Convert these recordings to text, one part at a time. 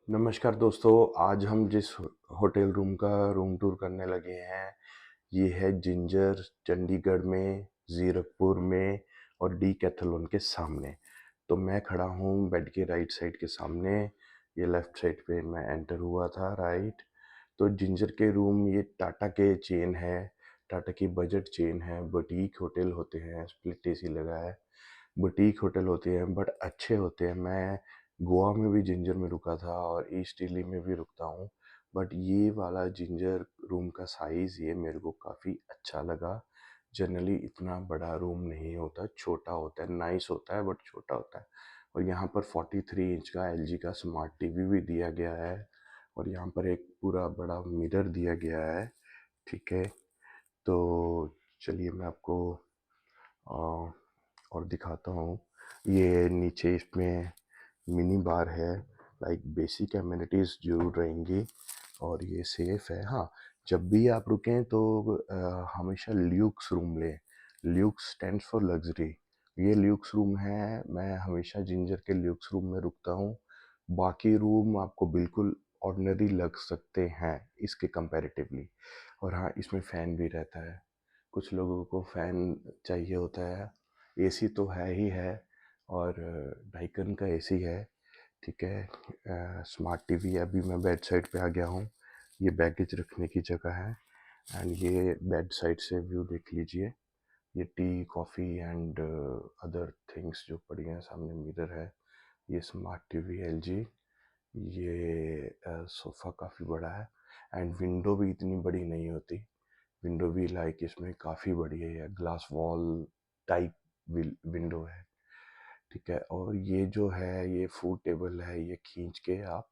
नमस्कार दोस्तों, आज हम जिस होटल रूम का रूम टूर करने लगे हैं, ये है जिंजर, चंडीगढ़ में, ज़ीरकपुर में और डीकैथलॉन के सामने। तो मैं खड़ा हूँ बेड के राइट साइड के सामने, ये लेफ्ट साइड पे मैं एंटर हुआ था, राइट। तो जिंजर के रूम ये टाटा के चेन है, टाटा की बजट चेन है, बुटीक होटल होते हैं, स्प्लिट एसी लगा है। बुटीक होटल होते हैं बट अच्छे होते हैं। मैं गोवा में भी जिंजर में रुका था और ईस्ट दिल्ली में भी रुकता हूँ, बट ये वाला जिंजर रूम का साइज़ ये मेरे को काफ़ी अच्छा लगा। जनरली इतना बड़ा रूम नहीं होता, छोटा होता है, नाइस होता है बट छोटा होता है। और यहाँ पर 43 इंच का एलजी का स्मार्ट टीवी भी दिया गया है और यहाँ पर एक पूरा बड़ा मिरर दिया गया है, ठीक है। तो चलिए मैं आपको अ, और दिखाता हूँ। ये नीचे इसमें मिनी बार है, लाइक बेसिक एमिनिटीज़ जरूर रहेंगी और ये सेफ है। हाँ, जब भी आप रुकें तो हमेशा ल्यूक्स रूम लें। Luke's stands for luxury. ये ल्यूक्स रूम है, मैं हमेशा जिंजर के ल्यूक्स रूम में रुकता हूँ। बाकी रूम आपको बिल्कुल ऑर्डिनरी लग सकते हैं इसके कंपैरेटिवली। और हाँ, इसमें फ़ैन भी रहता है। कुछ लोगों को फ़ैन चाहिए होता है। एसी तो है ही है और डाइकन का एसी है, ठीक है। स्मार्ट टीवी है। अभी मैं बेड साइड पे आ गया हूँ। ये बैगेज रखने की जगह है एंड ये बेड साइड से व्यू देख लीजिए। ये tea coffee and other things जो पड़ी हैं, सामने मिरर है। ये स्मार्ट टीवी एलजी। ये सोफ़ा काफ़ी बड़ा है एंड विंडो भी इतनी बड़ी नहीं होती। विंडो भी लाइक इसमें काफ़ी बड़ी है, ग्लास वॉल टाइप विंडो है, ठीक है। और ये जो है ये फूड टेबल है, ये खींच के आप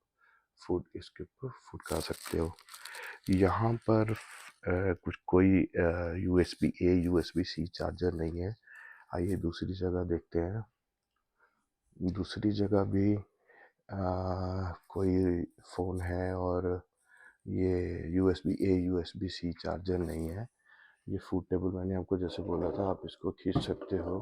फूड इसके ऊपर फूड खा सकते हो। यहाँ पर कुछ कोई USB A USB C charger नहीं है। आइए दूसरी जगह देखते हैं। दूसरी जगह भी कोई फ़ोन है और ये USB A USB C charger नहीं है। ये फूड टेबल मैंने आपको जैसे बोला था, आप इसको खींच सकते हो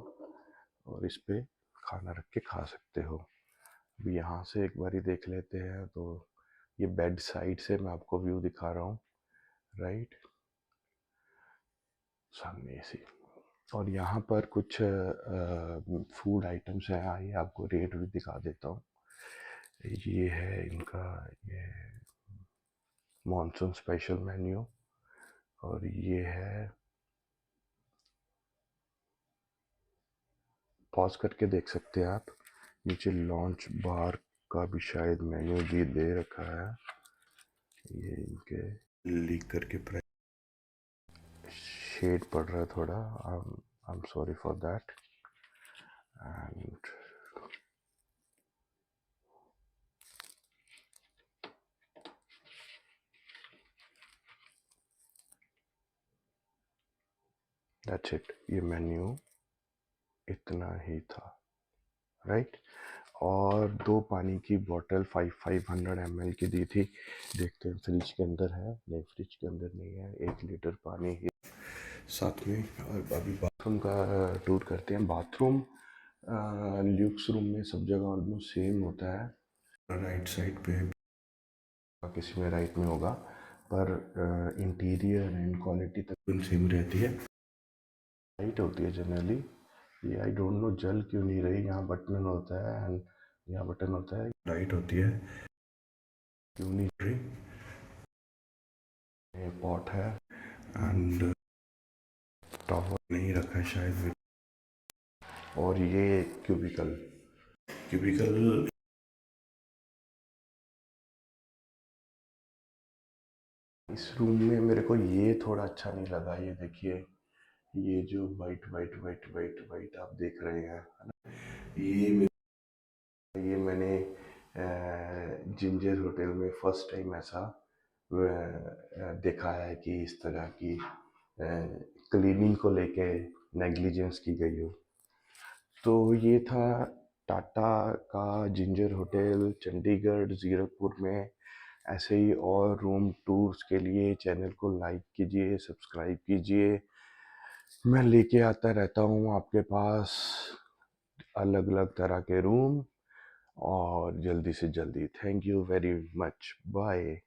और इस पे खाना रख के खा सकते हो। अभी यहाँ से एक बारी देख लेते हैं। तो ये बेड साइड से मैं आपको व्यू दिखा रहा हूँ, राइट, सामने ऐसी। और यहाँ पर कुछ फूड आइटम्स हैं, आइए आपको रेट भी दिखा देता हूँ। ये है इनका ये मॉनसून स्पेशल मेन्यू और ये है, पॉज करके देख सकते हैं आप, नीचे लॉन्च बार का भी शायद मेन्यू भी दे रखा है। ये इनके लीक करके शेड पड़ रहा है थोड़ा, I am sorry for that. And that's it. ये मेन्यू इतना ही था, राइट। और दो पानी की बोतल 500 ml की दी थी। देखते हैं फ्रिज के अंदर है, नहीं फ्रिज के अंदर नहीं है। 1 लीटर पानी ही साथ में। और अभी बाथरूम का टूर करते हैं। बाथरूम ल्यूक्स रूम में सब जगह ऑलमोस्ट सेम होता है। राइट साइड पे किसी में राइट में होगा, पर इंटीरियर एंड क्वालिटी तक सेम रहती है, राइट होती है जनरली। ये आई डोंट नो जल क्यों नहीं रही। यहाँ बटन होता है एंड यहाँ बटन होता है, राइट होती है, क्यों नहीं रही। ये पॉट है एंड टॉवल नहीं रखा है शायद। और ये क्यूबिकल क्यूबिकल इस रूम में मेरे को ये थोड़ा अच्छा नहीं लगा। ये देखिए, ये जो white white white white white आप देख रहे हैं, है ना, ये मैंने जिंजर होटल में फर्स्ट टाइम ऐसा देखा है कि इस तरह की क्लीनिंग को लेके नेग्लिजेंस की गई हो। तो ये था टाटा का जिंजर होटल चंडीगढ़ ज़ीरकपुर में। ऐसे ही और रूम टूर्स के लिए चैनल को लाइक कीजिए, सब्सक्राइब कीजिए। मैं लेके आता रहता हूँ आपके पास अलग अलग तरह के रूम। और जल्दी से जल्दी। Thank you very much. Bye.